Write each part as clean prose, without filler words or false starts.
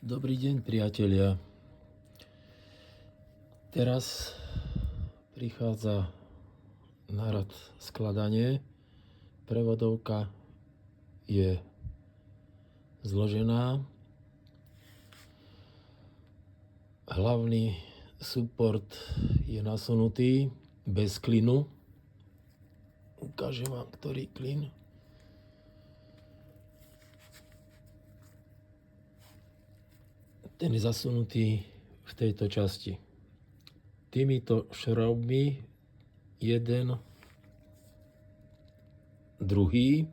Dobrý deň, priatelia. Teraz prichádza na rad skladanie. Prevodovka je zložená. Hlavný suport je nasunutý bez klinu. Ukážem vám, ktorý klin. Ten je zasunutý v tejto časti. Týmito šroubmi jeden, druhý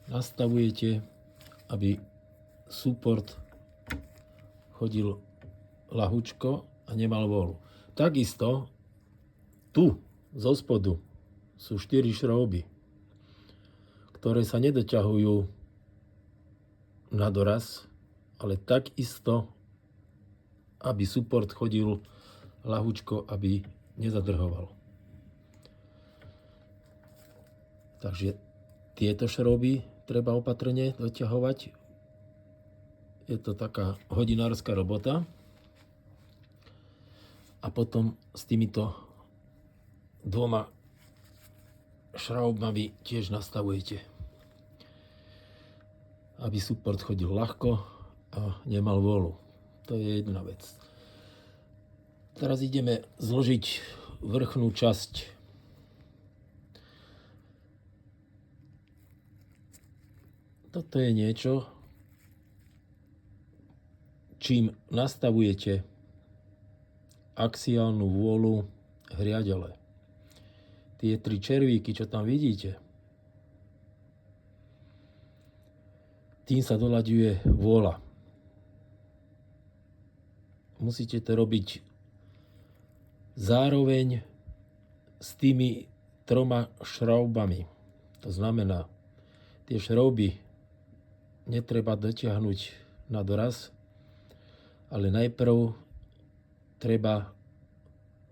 nastavujete, aby suport chodil ľahučko a nemal vôľu. Takisto tu zo spodu sú 4 šrouby, ktoré sa nedoťahujú na doraz, ale takisto, aby suport chodil ľahučko, aby nezadrhoval. Takže tieto šrouby treba opatrne doťahovať. Je to taká hodinárska robota. A potom s týmito dvoma šroubami tiež nastavujete, aby suport chodil ľahko a nemal vôľu. To je jedna vec. Teraz ideme zložiť vrchnú časť. Toto je niečo, čím nastavujete axiálnu vôľu hriadele. Tie 3 červíky, čo tam vidíte, tým sa doľaďuje vôľa. Musíte to robiť zároveň s tými 3 šroubami. To znamená, tie šrouby netreba dotiahnuť na doraz, ale najprv treba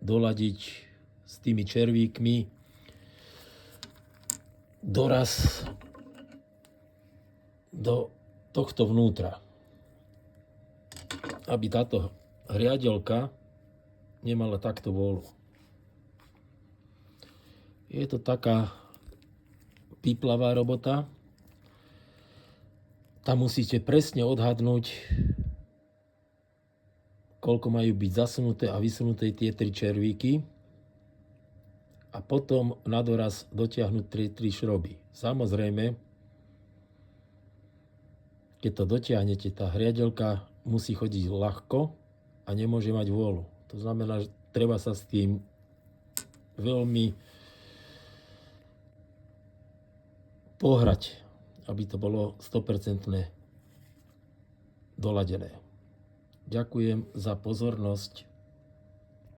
doľadiť s tými červíkmi doraz do tohto vnútra, aby táto hriadelka nemala takto vôľu. Je to taká píplavá robota. Tam musíte presne odhadnúť, koľko majú byť zasunuté a vysunuté tie 3 červíky a potom na doraz dotiahnuť 3 šroby. Samozrejme, keď to dotiahnete, tá hriadelka musí chodiť ľahko a nemôže mať vôľu. To znamená, že treba sa s tým veľmi pohrať, aby to bolo 100% doladené. Ďakujem za pozornosť.